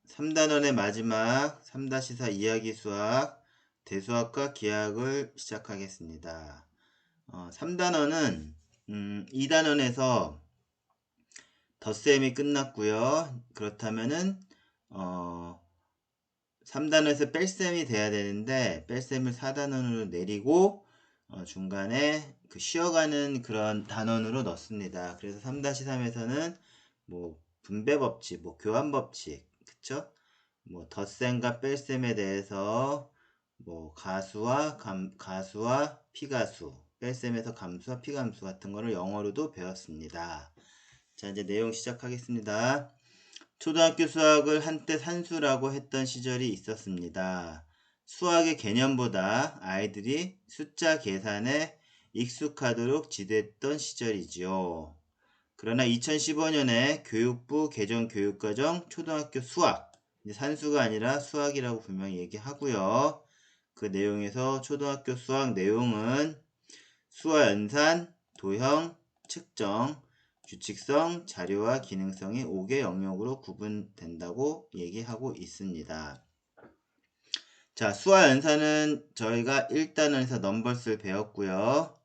3단원의 마지막 3-4 이야기 수학, 대수학과 기하학을 시작하겠습니다. 3단원은 2단원에서 덧셈이 끝났고요. 그렇다면은 3단원에서 뺄셈이 돼야 되는데 뺄셈을 4단원으로 내리고 중간에 그 쉬어가는 그런 단원으로 넣습니다. 그래서 3-3에서는 뭐 분배 법칙, 뭐 교환 법칙, 그쵸? 뭐 덧셈과 뺄셈에 대해서 뭐 가수와 피가수, 뺄셈에서 감수와 피감수 같은 거를 영어로도 배웠습니다. 자, 이제 내용 시작하겠습니다. 초등학교 수학을 한때 산수라고 했던 시절이 있었습니다. 수학의 개념보다 아이들이 숫자 계산에 익숙하도록 지도했던 시절이지요. 그러나 2015년에 교육부 개정교육과정 초등학교 수학, 산수가 아니라 수학이라고 분명히 얘기하고요. 그 내용에서 초등학교 수학 내용은 수와 연산, 도형, 측정, 규칙성, 자료와 기능성이 5개 영역으로 구분된다고 얘기하고 있습니다. 자, 수와 연산은 저희가 1단원에서 넘버스를 배웠고요.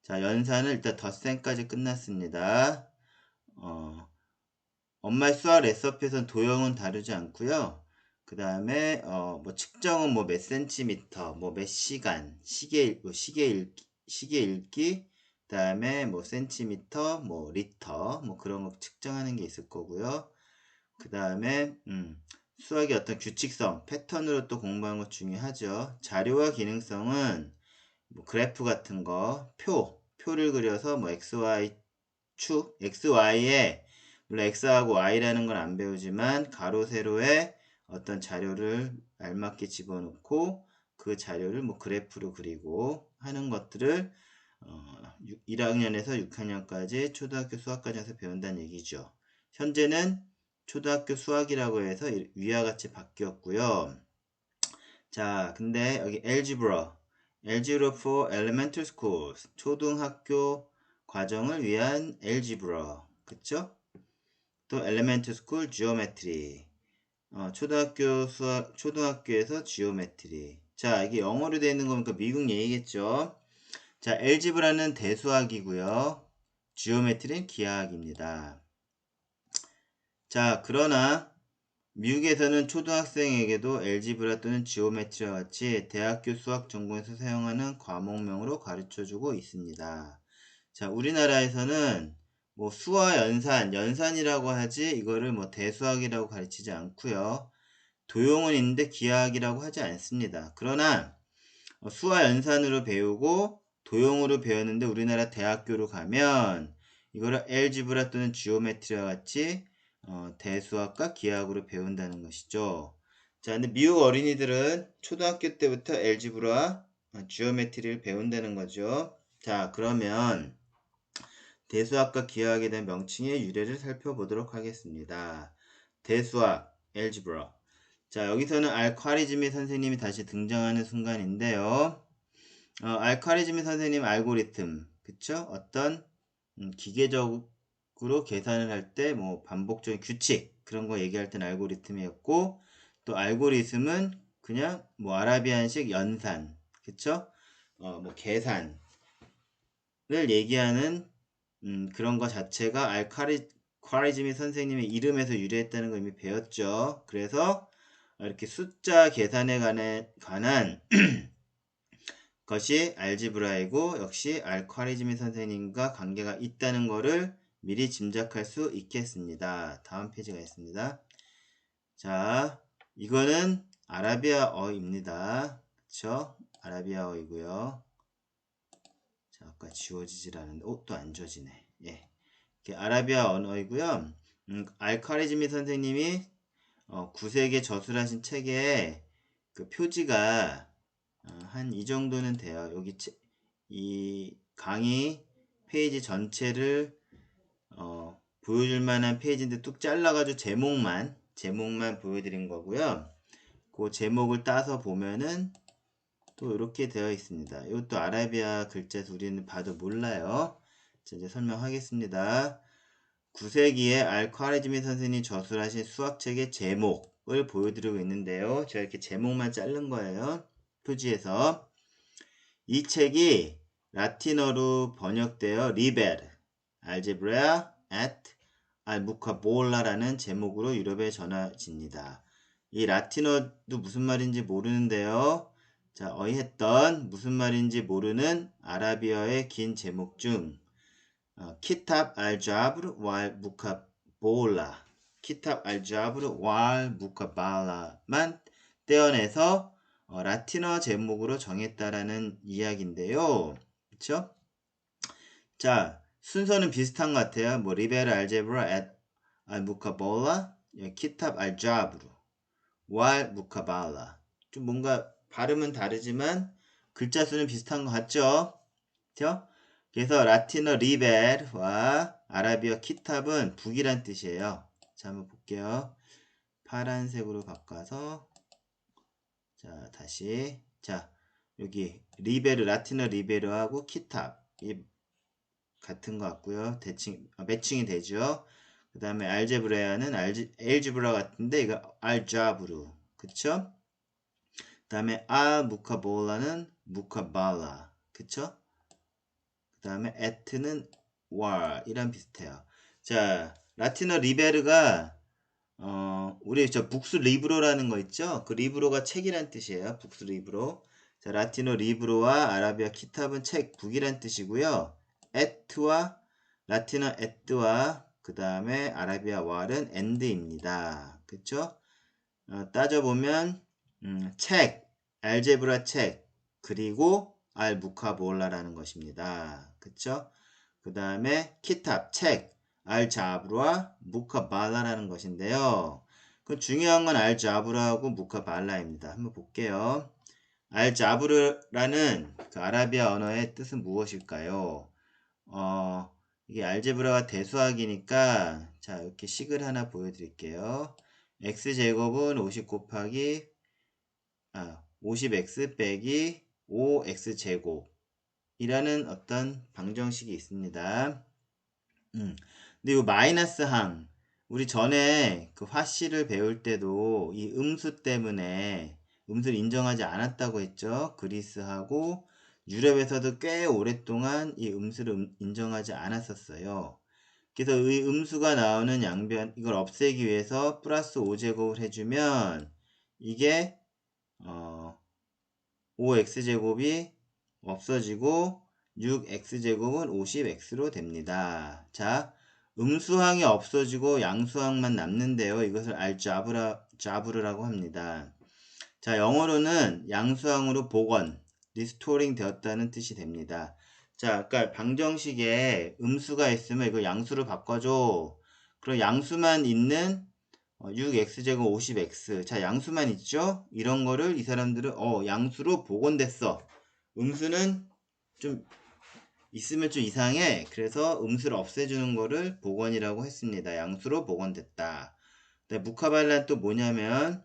자, 연산은 일단 덧셈까지 끝났습니다. 엄마의 수학 레시피에서는 도형은 다루지 않고요. 그 다음에 뭐 측정은 뭐 몇 센티미터, 뭐 몇 시간, 시계 읽기, 그 다음에 뭐 센티미터, 뭐 리터, 뭐 그런 거 측정하는 게 있을 거고요. 그 다음에 수학의 어떤 규칙성, 패턴으로 또 공부하는 거 중요하죠. 자료와 기능성은 뭐 그래프 같은 거, 표를 그려서 뭐 XY 축, XY에 물론 X하고 Y라는 건 안 배우지만 가로 세로에 어떤 자료를 알맞게 집어넣고 그 자료를 뭐 그래프로 그리고 하는 것들을 1학년에서 6학년까지 초등학교 수학과정에서 배운다는 얘기죠. 현재는 초등학교 수학이라고 해서 위와 같이 바뀌었고요. 자, 근데 여기 Algebra for Elementary Schools, 초등학교 과정을 위한 Algebra, 그쵸? 또 Elementary School Geometry, 초등학교에서 Geometry. 자, 이게 영어로 되어 있는 거니까 미국 얘기겠죠? 자, Algebra는 대수학이고요. Geometry는 기하학입니다. 자, 그러나 미국에서는 초등학생에게도 엘지브라 또는 지오메트리와 같이 대학교 수학 전공에서 사용하는 과목명으로 가르쳐주고 있습니다. 자, 우리나라에서는 뭐 수와 연산이라고 하지 이거를 뭐 대수학이라고 가르치지 않고요. 도용은 있는데 기하학이라고 하지 않습니다. 그러나 수와 연산으로 배우고 도용으로 배웠는데 우리나라 대학교로 가면 이거를 엘지브라 또는 지오메트리와 같이 대수학과 기하학으로 배운다는 것이죠. 자, 근데 미국 어린이들은 초등학교 때부터 엘지브라, 지오메트리를 배운다는 거죠. 자, 그러면 대수학과 기하학에 대한 명칭의 유래를 살펴보도록 하겠습니다. 대수학, 엘지브라. 자, 여기서는 알카리즈미 선생님이 다시 등장하는 순간인데요. 알카리즈미 선생님 알고리즘, 그쵸? 어떤 기계적으로 계산을 할 때 뭐 반복적인 규칙 그런 거 얘기할 땐 알고리즘이었고, 또 알고리즘은 그냥 뭐 아라비안식 연산, 그쵸? 뭐 계산을 얘기하는 그런 거 자체가 알카리즈미 선생님의 이름에서 유래했다는 걸 이미 배웠죠. 그래서 이렇게 숫자 계산에 관한 것이 알지브라이고 역시 알카리즈미 선생님과 관계가 있다는 것을 미리 짐작할 수 있겠습니다. 다음 페이지가 있습니다. 자, 이거는 아라비아어입니다. 그쵸? 아라비아어이고요. 자, 아까 지워지질 않은데, 또 안 지워지네. 예. 이렇게 아라비아 언어이고요. 알카리즈미 선생님이 9세기에 저술하신 책에 그 표지가 한 이 정도는 돼요. 여기 이 강의 페이지 전체를 보여줄 만한 페이지인데 뚝 잘라가지고 제목만 보여드린 거고요. 그 제목을 따서 보면은 또 이렇게 되어 있습니다. 이것도 아라비아 글자에서 우리는 봐도 몰라요. 자, 이제 설명하겠습니다. 9세기에 알카리즈미 선생님이 저술하신 수학책의 제목, 을 보여드리고 있는데요. 제가 이렇게 제목만 자른 거예요. 표지에서. 이 책이 라틴어로 번역되어 리베르, 알제브라 at 알무카볼라라는 제목으로 유럽에 전해집니다. 이 라틴어도 무슨 말인지 모르는데요. 자, 어이했던 무슨 말인지 모르는 아라비어의 긴 제목 중 키탑 알자브르 왈 무카볼라 키탑 알자브르 왈 무카발라만 떼어내서 라틴어 제목으로 정했다라는 이야기인데요. 그쵸? 자, 순서는 비슷한 것 같아요. 뭐 리베르 알제브라 앳 알무카볼라 키탑 알자브르 왈 무카발라 좀 뭔가 발음은 다르지만 글자 수는 비슷한 것 같죠? 그쵸? 그래서 라틴어 리벨과 아라비어 키탑은 북이란 뜻이에요. 자, 한번 볼게요. 파란색으로 바꿔서 자, 다시 자, 여기 리베르 라틴어 리베르하고 키탑 이 같은 것 같고요. 매칭이 되죠. 그 다음에 알제브레아는 엘지브라 같은데 이거 알자브루 그쵸? 그 다음에 무카볼라는 무카발라 그쵸? 그 다음에 에트는 와 이랑 비슷해요. 자, 라틴어 리베르가 우리 저 북스 리브로라는 거 있죠? 그 리브로가 책이란 뜻이에요. 북스 리브로. 자, 라틴어 리브로와 아라비아 키탑은 책, 북이란 뜻이고요. 에트와 라틴어 에트와 그 다음에 아라비아 왈은 엔드입니다. 그쵸? 따져보면 책, 알제브라 책, 그리고 알무카볼라라는 것입니다. 그쵸? 그 다음에 키탑, 책, 알자브르와 무카발라라는 것인데요. 그 중요한 건 알자브르하고 무카발라입니다. 한번 볼게요. 알자브르라는 그 아라비아 언어의 뜻은 무엇일까요? 이게 알제브라가 대수학이니까 자 이렇게 식을 하나 보여드릴게요. x제곱은 50 곱하기 50x 빼기 5x제곱 이라는 어떤 방정식이 있습니다. 근데 이 마이너스 항 우리 전에 그 화씨를 배울 때도 이 음수 때문에 음수를 인정하지 않았다고 했죠. 그리스하고 유럽에서도 꽤 오랫동안 이 음수를 인정하지 않았었어요. 그래서 이 음수가 나오는 양변 이걸 없애기 위해서 플러스 5제곱을 해주면 이게 5x제곱이 없어지고 6x제곱은 50x로 됩니다. 자, 음수항이 없어지고 양수항만 남는데요. 이것을 알자브르라고 합니다. 자, 영어로는 양수항으로 복원, 리스토링 되었다는 뜻이 됩니다. 자, 아까 방정식에 음수가 있으면 이거 양수로 바꿔줘. 그럼 양수만 있는 6x제곱 50x. 자, 양수만 있죠? 이런 거를 이 사람들은 양수로 복원됐어. 음수는 좀 있으면 좀 이상해. 그래서 음수를 없애주는 거를 복원이라고 했습니다. 양수로 복원됐다. 네, 무카발라는 또 뭐냐면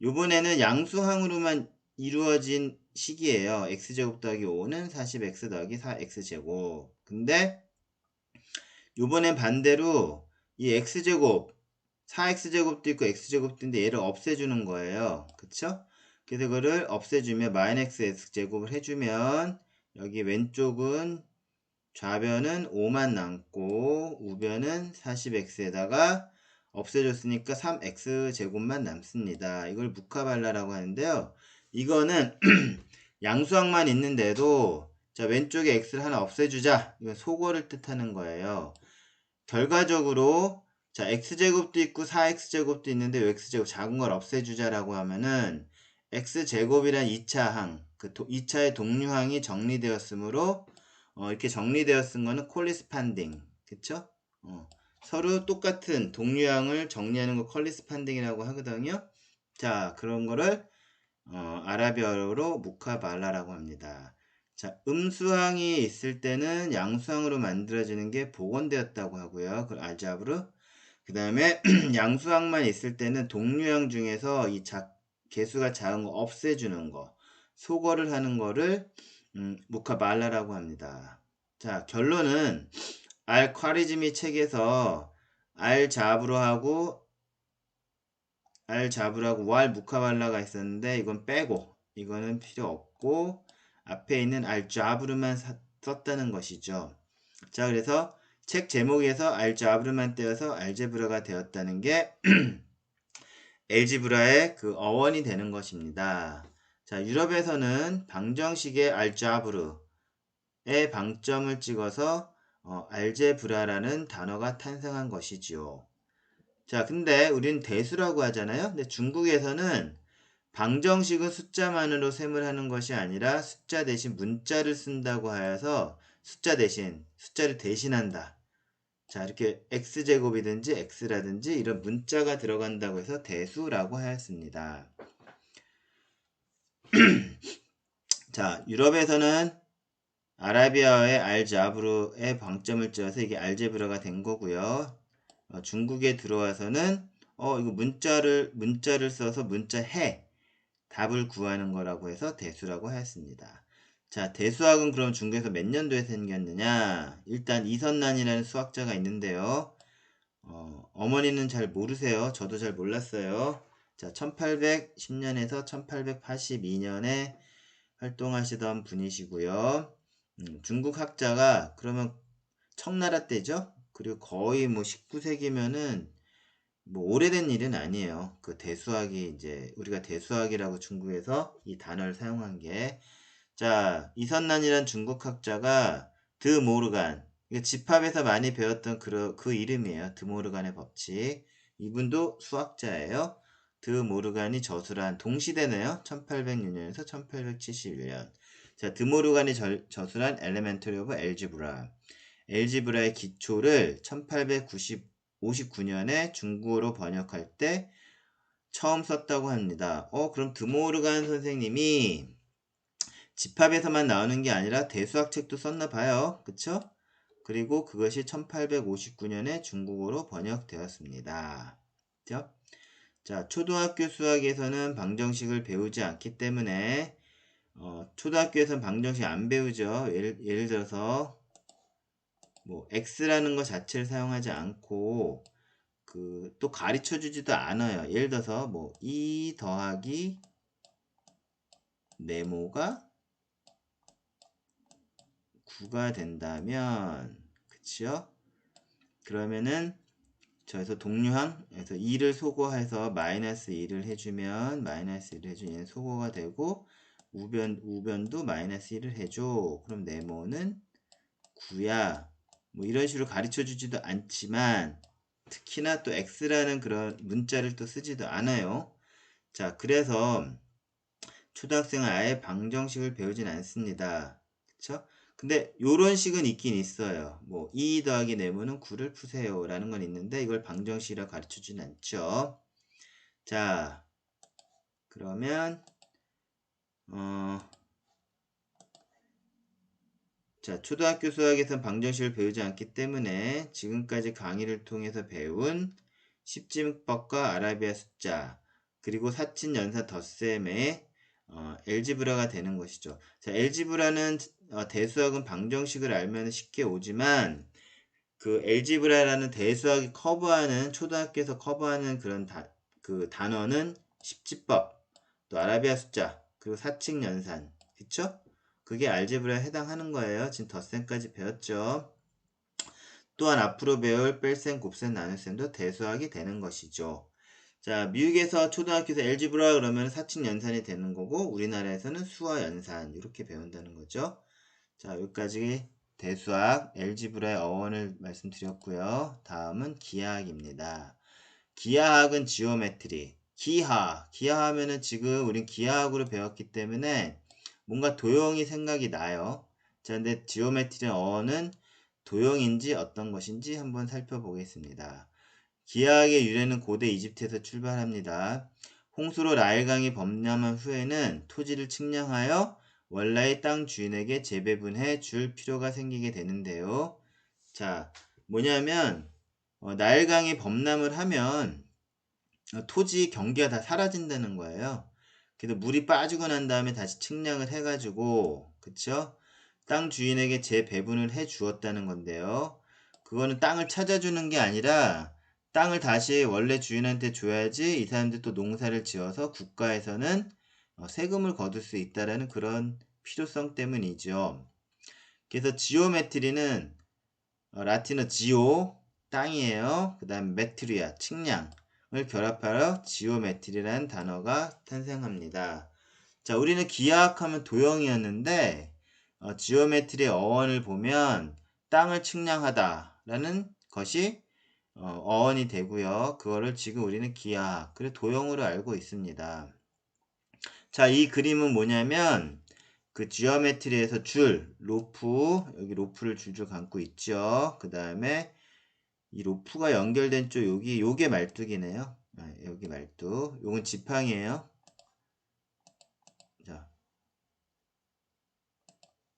요번에는 양수항으로만 이루어진 식이에요. x제곱 더하기 5는 40x 더하기 4x제곱. 근데 요번엔 반대로 이 x제곱 4x제곱도 있고 x제곱도 있는데 얘를 없애주는 거예요. 그쵸? 그래서 그거를 없애주면 마이너스 x제곱을 해주면 여기 왼쪽은 좌변은 5만 남고 우변은 40x에다가 없애줬으니까 3x제곱만 남습니다. 이걸 무카발라라고 하는데요. 이거는 양수항만 있는데도 자 왼쪽에 x를 하나 없애주자. 이건 소거를 뜻하는 거예요. 결과적으로 자 x제곱도 있고 4x제곱도 있는데 x제곱 작은 걸 없애주자라고 하면은 x제곱이란 2차항 그 2차의 동류항이 정리되었으므로 이렇게 정리되어 쓴 거는 콜리스판딩 그쵸? 서로 똑같은 동류항을 정리하는 거 콜리스판딩이라고 하거든요. 자 그런 거를 아라비아어로 무카발라라고 합니다. 자, 음수항이 있을 때는 양수항으로 만들어지는 게 복원되었다고 하고요. 그 알자브르. 그 다음에 양수항만 있을 때는 동류항 중에서 이 개수가 작은 거 없애주는 거, 소거를 하는 거를 무카발라라고 합니다. 자, 결론은 알콰리즈미 책에서 알자브르하고 알자브라고 왈 무카발라가 있었는데 이건 빼고 이거는 필요 없고 앞에 있는 알자브르만 썼다는 것이죠. 자, 그래서 책 제목에서 알자브르만 떼어서 알제브라가 되었다는 게 엘지브라의 그 어원이 되는 것입니다. 자, 유럽에서는 방정식의 알자브르에 방점을 찍어서 알제브라라는 단어가 탄생한 것이지요. 자, 근데 우린 대수라고 하잖아요. 근데 중국에서는 방정식은 숫자만으로 셈을 하는 것이 아니라 숫자 대신 문자를 쓴다고 하여서 숫자 대신, 숫자를 대신한다. 자, 이렇게 x제곱이든지 x라든지 이런 문자가 들어간다고 해서 대수라고 하였습니다. 자, 유럽에서는 아라비아어의 알자브르의 방점을 찍어서 이게 알제브라가 된 거고요. 중국에 들어와서는 이거 문자를 써서 문자해 답을 구하는 거라고 해서 대수라고 하였습니다. 자, 대수학은 그럼 중국에서 몇 년도에 생겼느냐? 일단 이선난이라는 수학자가 있는데요. 어머니는 잘 모르세요. 저도 잘 몰랐어요. 자, 1810년에서 1882년에 활동하시던 분이시고요. 중국 학자가 그러면 청나라 때죠? 그리고 거의 뭐 19세기면은 뭐 오래된 일은 아니에요. 그 대수학이 이제 우리가 대수학이라고 중국에서 이 단어를 사용한 게 자, 이선난이란 중국 학자가 드모르간 집합에서 많이 배웠던 그 이름이에요. 드모르간의 법칙. 이분도 수학자예요. 드모르간이 저술한 동시대네요. 1806년에서 1871년. 자, 드모르간이 저술한 Elementary of Algebra. 엘지브라의 기초를 1859년에 중국어로 번역할 때 처음 썼다고 합니다. 그럼 드모르간 선생님이 집합에서만 나오는 게 아니라 대수학 책도 썼나 봐요. 그쵸? 그리고 그것이 1859년에 중국어로 번역되었습니다. 그쵸? 자, 초등학교 수학에서는 방정식을 배우지 않기 때문에 초등학교에서는 방정식 안 배우죠. 예를 들어서 뭐 x라는 것 자체를 사용하지 않고 또 가르쳐 주지도 않아요. 예를 들어서 뭐 2 더하기 네모가 9가 된다면 그치요? 그러면은 저에서 동류항에서 2를 소거해서 마이너스 2를 해주면 마이너스 1을 해주면 얘는 소거가 되고 우변도 마이너스 1을 해줘. 그럼 네모는 9야. 뭐 이런 식으로 가르쳐 주지도 않지만 특히나 또 x라는 그런 문자를 또 쓰지도 않아요. 자, 그래서 초등학생은 아예 방정식을 배우진 않습니다. 그쵸? 근데 요런 식은 있긴 있어요. 뭐 2 더하기 네모는 9를 푸세요 라는 건 있는데 이걸 방정식이라 가르쳐 주진 않죠. 자, 그러면 자, 초등학교 수학에선 방정식을 배우지 않기 때문에 지금까지 강의를 통해서 배운 십지문법과 아라비아 숫자 그리고 사친 연산 덧셈의 엘지브라가 되는 것이죠. 자, 엘지브라는 대수학은 방정식을 알면 쉽게 오지만 그 엘지브라라는 대수학이 커버하는 초등학교에서 커버하는 그런 그 단어는 십지법, 또 아라비아 숫자, 그리고 사칙 연산, 그쵸? 그게 알제브라에 해당하는 거예요. 지금 덧셈까지 배웠죠. 또한 앞으로 배울 뺄셈, 곱셈, 나눗셈도 대수학이 되는 것이죠. 자, 미국에서 초등학교에서 엘지브라 그러면 사칙 연산이 되는 거고 우리나라에서는 수화 연산 이렇게 배운다는 거죠. 자, 여기까지 대수학, 엘지브라의 어원을 말씀드렸고요. 다음은 기하학입니다. 기하학은 지오메트리, 기하하면은 지금 우린 기하학으로 배웠기 때문에 뭔가 도형이 생각이 나요. 자, 근데 지오메트리의 어원은 도형인지 어떤 것인지 한번 살펴보겠습니다. 기하학의 유래는 고대 이집트에서 출발합니다. 홍수로 나일강이 범람한 후에는 토지를 측량하여 원래의 땅 주인에게 재배분해 줄 필요가 생기게 되는데요. 자, 뭐냐면 나일강이 범람을 하면 토지 경계가 다 사라진다는 거예요. 그래서 물이 빠지고 난 다음에 다시 측량을 해가지고 그쵸? 땅 주인에게 재배분을 해 주었다는 건데요. 그거는 땅을 찾아주는 게 아니라 땅을 다시 원래 주인한테 줘야지 이 사람들 또 농사를 지어서 국가에서는 세금을 거둘 수 있다라는 그런 필요성 때문이죠. 그래서 지오메트리는 라틴어 지오 땅이에요. 그 다음 메트리아 측량을 결합하여 지오메트리라는 단어가 탄생합니다. 자, 우리는 기하학하면 도형이었는데 지오메트리의 어원을 보면 땅을 측량하다라는 것이 어원이 되고요. 그거를 지금 우리는 기하학, 그리고 도형으로 알고 있습니다. 자, 이 그림은 뭐냐면 그 지오메트리에서 줄, 로프, 여기 로프를 줄줄 감고 있죠. 그 다음에 이 로프가 연결된 쪽 요게 말뚝이네요. 여기 말뚝. 요건 지팡이에요.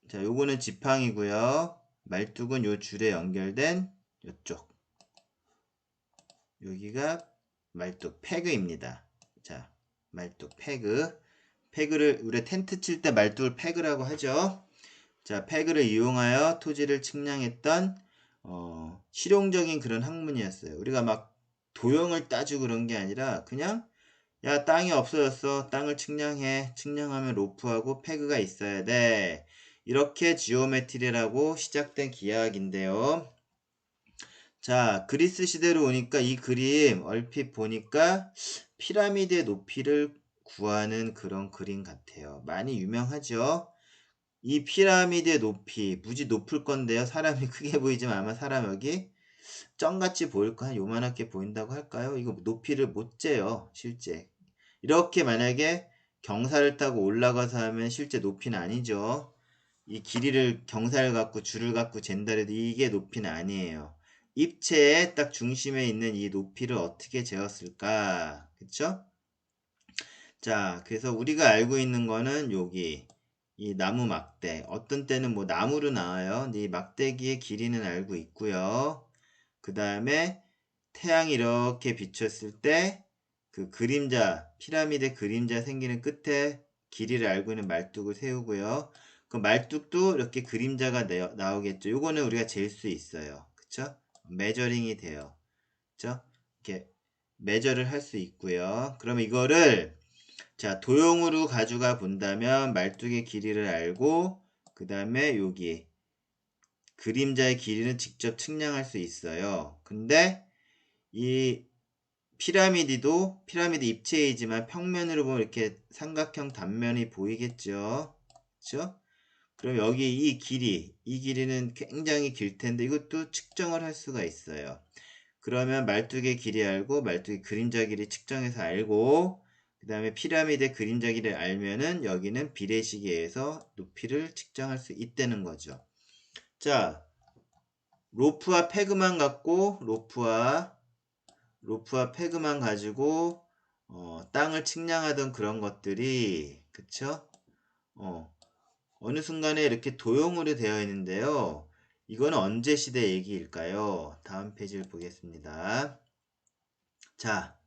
자, 요거는 지팡이고요. 말뚝은 요 줄에 연결된 요쪽. 여기가 말뚝 패그입니다. 자, 말뚝 패그. 패그를 우리 텐트 칠 때 말뚝을 패그라고 하죠. 자, 패그를 이용하여 토지를 측량했던 실용적인 그런 학문이었어요. 우리가 막 도형을 따지고 그런 게 아니라 그냥 야, 땅이 없어졌어. 땅을 측량해. 측량하면 로프하고 패그가 있어야 돼. 이렇게 지오메트리라고 시작된 기하학인데요. 자, 그리스 시대로 오니까 이 그림 얼핏 보니까 피라미드의 높이를 구하는 그런 그림 같아요. 많이 유명하죠? 이 피라미드의 높이 무지 높을 건데요. 사람이 크게 보이지만 아마 사람 여기 쩡같이 보일 거 한 요만하게 보인다고 할까요? 이거 높이를 못 재요. 실제. 이렇게 만약에 경사를 타고 올라가서 하면 실제 높이는 아니죠. 이 길이를 경사를 갖고 줄을 갖고 잰다 해도 이게 높이는 아니에요. 입체의 딱 중심에 있는 이 높이를 어떻게 재었을까? 그쵸? 자, 그래서 우리가 알고 있는 거는 여기 이 나무 막대. 어떤 때는 뭐 나무로 나와요. 근데 이 막대기의 길이는 알고 있고요. 그 다음에 태양이 이렇게 비쳤을 때 그 그림자, 피라미드 그림자 생기는 끝에 길이를 알고 있는 말뚝을 세우고요. 그 말뚝도 이렇게 그림자가 나오겠죠. 요거는 우리가 잴 수 있어요. 그쵸? 메저링이 돼요. 그쵸? 이렇게 메저를 할 수 있고요. 그러면 이거를 자, 도형으로 가져가 본다면 말뚝의 길이를 알고 그 다음에 여기 그림자의 길이는 직접 측량할 수 있어요. 근데 이 피라미드 입체이지만 평면으로 보면 이렇게 삼각형 단면이 보이겠죠. 그렇죠? 그럼 여기 이 길이는 굉장히 길 텐데 이것도 측정을 할 수가 있어요. 그러면 말뚝의 길이 알고 말뚝의 그림자 길이 측정해서 알고 그 다음에 피라미드의 그림자 길이를 알면은 여기는 비례시계에서 높이를 측정할 수 있다는 거죠. 자, 로프와 패그만 갖고 로프와 패그만 가지고 땅을 측량하던 그런 것들이 그쵸? 어느 순간에 이렇게 도형으로 되어 있는데요. 이거는 언제 시대 얘기일까요? 다음 페이지를 보겠습니다. 자,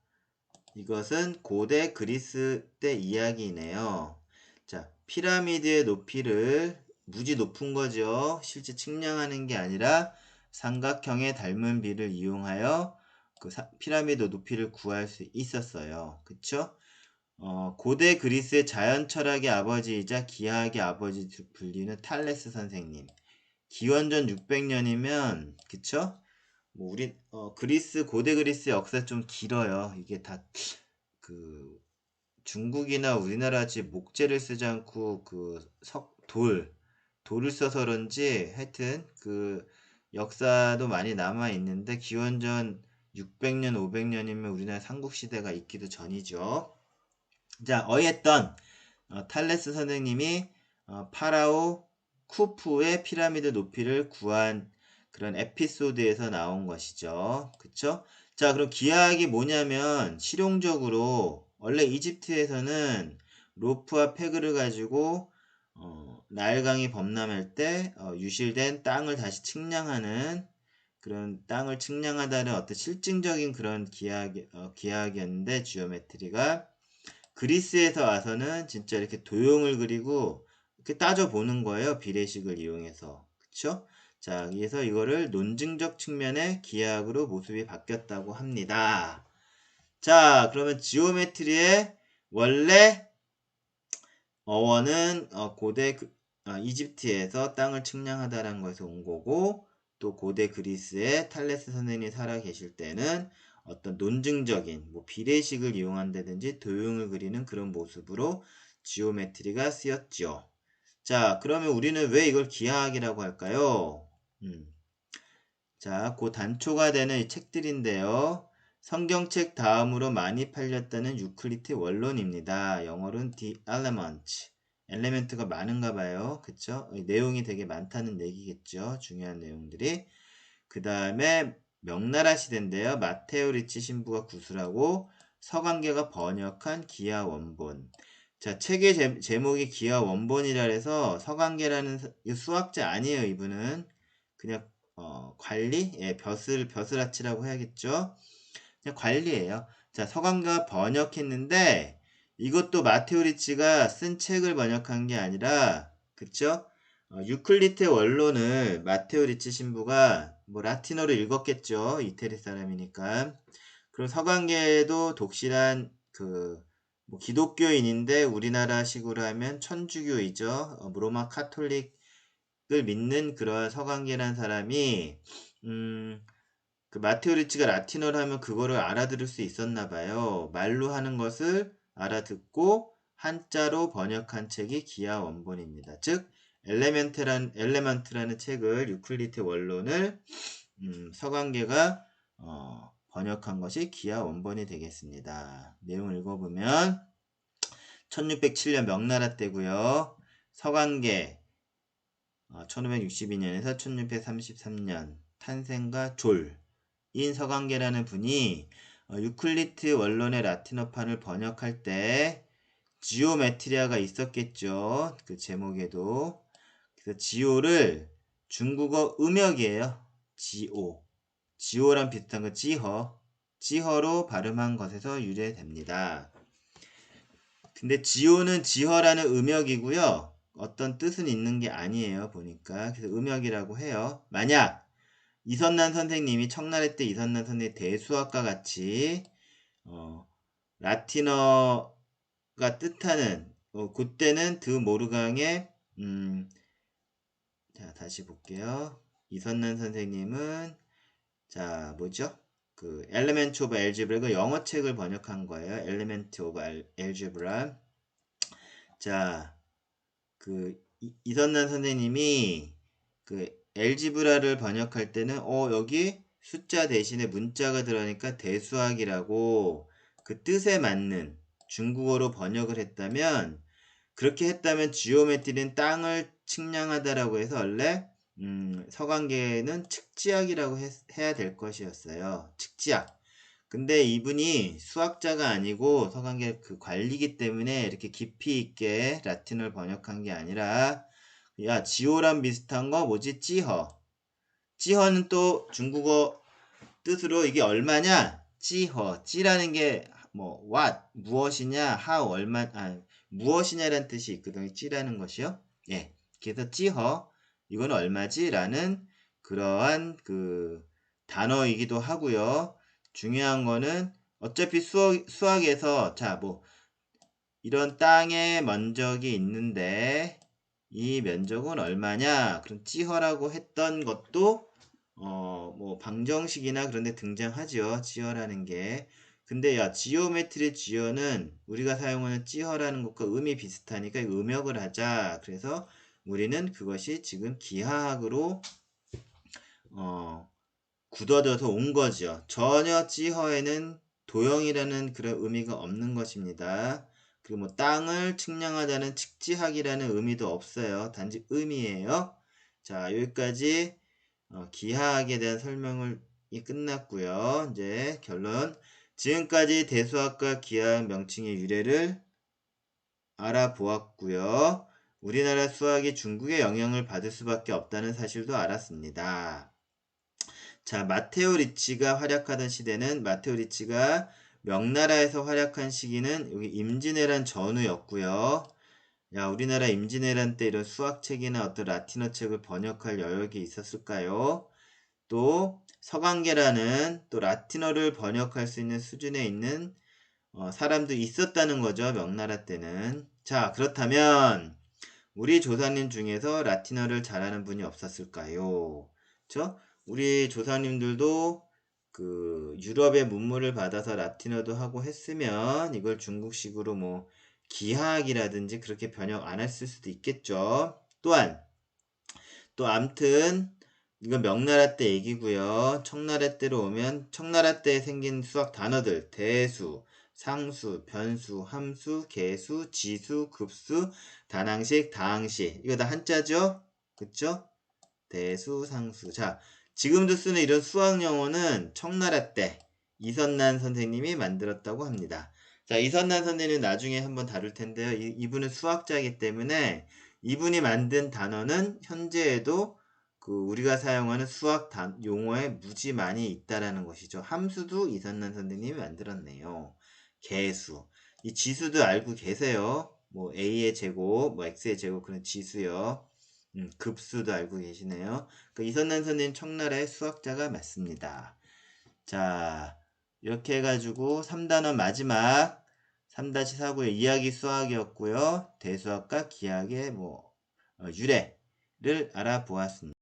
이것은 고대 그리스 때 이야기네요. 자, 피라미드의 높이를 무지 높은 거죠. 실제 측량하는 게 아니라 삼각형의 닮은 비를 이용하여 그 피라미드 높이를 구할 수 있었어요. 그쵸? 고대 그리스의 자연 철학의 아버지이자 기하학의 아버지 불리는 탈레스 선생님. 기원전 600년이면 그쵸? 뭐 우리 고대 그리스 역사 좀 길어요. 이게 다 그 중국이나 우리나라같이 목재를 쓰지 않고 그 돌을 써서 그런지 하여튼 그 역사도 많이 남아 있는데 기원전 600년, 500년이면 우리나라 삼국시대가 있기도 전이죠. 자, 어쨌든 탈레스 선생님이 파라오 쿠푸의 피라미드 높이를 구한 그런 에피소드에서 나온 것이죠. 그쵸? 자, 그럼 기하학이 뭐냐면 실용적으로 원래 이집트에서는 로프와 패그를 가지고 나일강이 범람할 때 유실된 땅을 다시 측량하는 그런 땅을 측량하다는 어떤 실증적인 그런 기하학이었는데 지오메트리가 그리스에서 와서는 진짜 이렇게 도형을 그리고 이렇게 따져보는 거예요. 비례식을 이용해서. 그쵸? 자, 그래서 이거를 논증적 측면의 기하학으로 모습이 바뀌었다고 합니다. 자, 그러면 지오메트리의 원래 어원은 고대 이집트에서 땅을 측량하다라는 것에서 온 거고, 또 고대 그리스에 탈레스 선생님이 살아 계실 때는 어떤 논증적인 뭐 비례식을 이용한다든지 도형을 그리는 그런 모습으로 지오메트리가 쓰였죠. 자, 그러면 우리는 왜 이걸 기하학이라고 할까요? 자, 그 단초가 되는 이 책들인데요. 성경책 다음으로 많이 팔렸다는 유클리드 원론입니다. 영어로는 The Element. 엘레멘트가 많은가 봐요. 그쵸? 내용이 되게 많다는 얘기겠죠. 중요한 내용들이. 그 다음에 명나라 시대인데요. 마테오 리치 신부가 구술하고 서강계가 번역한 기하 원본. 자, 책의 제목이 기하 원본이라 해서 서강계라는 수학자 아니에요. 이분은 그냥 관리? 예, 벼슬아치라고 해야겠죠. 그냥 관리예요. 자, 서강계가 번역했는데 이것도 마테오 리치가 쓴 책을 번역한 게 아니라, 그쵸? 유클리드의 원론을 마테오 리치 신부가 뭐 라틴어로 읽었겠죠. 이태리 사람이니까. 그리고 서강계도 독실한 뭐 기독교인인데 우리나라식으로 하면 천주교이죠. 로마 카톨릭을 믿는 그런 서강계라는 사람이 그 마테오 리치가 라틴어를 하면 그거를 알아들을 수 있었나 봐요. 말로 하는 것을 알아듣고 한자로 번역한 책이 기하 원본입니다. 즉 엘레멘트라는 책을 유클리드 원론을 서강계가 번역한 것이 기하 원본이 되겠습니다. 내용을 읽어보면 1607년 명나라 때고요. 서강계 1562년에서 1633년 탄생과 졸인 서강계라는 분이 유클리드 원론의 라틴어판을 번역할 때 지오메트리아가 있었겠죠. 그 제목에도. 그래서 지오를 중국어 음역이에요. 지오랑 비슷한 거 지허로 발음한 것에서 유래됩니다. 근데 지오는 지허라는 음역이고요. 어떤 뜻은 있는 게 아니에요. 보니까. 그래서 음역이라고 해요. 만약 이선난 선생님이 청나라 때 이선난 선생님 대수학과 같이 라틴어가 뜻하는 그때는 드모르강의 자, 다시 볼게요. 이선난 선생님은 자, 뭐죠? 그 엘리멘트 오브 엘지브라, 그 영어 책을 번역한 거예요. 엘리멘트 오브 엘지브라. 자, 그 이선난 선생님이 그 엘지브라를 번역할 때는 여기 숫자 대신에 문자가 들어가니까 대수학이라고 그 뜻에 맞는 중국어로 번역을 했다면, 그렇게 했다면 지오메트리는 땅을 측량하다라고 해서 원래 서강계는 측지학이라고 해야 될 것이었어요. 측지학. 근데 이분이 수학자가 아니고 서강계 그 관리기 때문에 이렇게 깊이 있게 라틴어를 번역한 게 아니라, 야, 지오랑 비슷한 거 뭐지? 찌허는 또 중국어 뜻으로 이게 얼마냐? 찌라는 게 뭐 what 무엇이냐, how 얼마, 무엇이냐라는 뜻이 있거든요. 찌라는 것이요. 예. 그래서 찌허 이건 얼마지? 라는 그러한 그 단어이기도 하고요. 중요한 거는 어차피 수학에서 자, 뭐 이런 땅의 면적이 있는데 이 면적은 얼마냐? 그럼 찌허라고 했던 것도 뭐 방정식이나 그런 데 등장하죠. 찌허라는 게. 근데 야, 지오메트리 지어는 우리가 사용하는 찌허라는 것과 음이 비슷하니까 음역을 하자. 그래서 우리는 그것이 지금 기하학으로 굳어져서 온 거죠. 전혀 찌허에는 도형이라는 그런 의미가 없는 것입니다. 그리고 뭐 땅을 측량하자는 측지학이라는 의미도 없어요. 단지 의미예요. 자, 여기까지 기하학에 대한 설명이 끝났고요. 이제 결론. 지금까지 대수학과 기하학 명칭의 유래를 알아보았고요. 우리나라 수학이 중국의 영향을 받을 수밖에 없다는 사실도 알았습니다. 자, 마테오 리치가 활약하던 시대는, 마테오 리치가 명나라에서 활약한 시기는 여기 임진왜란 전후였고요. 야, 우리나라 임진왜란 때 이런 수학책이나 어떤 라틴어 책을 번역할 여력이 있었을까요? 또 서강계라는 또 라틴어를 번역할 수 있는 수준에 있는 사람도 있었다는 거죠. 명나라 때는. 자, 그렇다면 우리 조상님 중에서 라틴어를 잘하는 분이 없었을까요? 그쵸? 우리 조상님들도 그 유럽의 문물을 받아서 라틴어도 하고 했으면 이걸 중국식으로 뭐 기하학이라든지 그렇게 번역 안 했을 수도 있겠죠. 또한 또 암튼 이건 명나라 때 얘기고요. 청나라 때로 오면 청나라 때 생긴 수학 단어들 대수, 상수, 변수, 함수, 계수, 지수, 급수, 단항식, 다항식 이거 다 한자죠? 그쵸? 대수, 상수. 자, 지금도 쓰는 이런 수학 용어는 청나라 때 이선난 선생님이 만들었다고 합니다. 자, 이선난 선생님 나중에 한번 다룰 텐데요. 이분은 수학자이기 때문에 이분이 만든 단어는 현재에도 그 우리가 사용하는 수학 용어에 무지 많이 있다라는 것이죠. 함수도 이선난 선생님이 만들었네요. 계수. 이 지수도 알고 계세요. 뭐 a의 제곱, 뭐 x의 제곱 그런 지수요. 급수도 알고 계시네요. 그 이선난 선생님 청나라의 수학자가 맞습니다. 자, 이렇게 해가지고 3단원 마지막 3-4구의 이야기 수학이었고요. 대수학과 기하학의 뭐 유래를 알아보았습니다.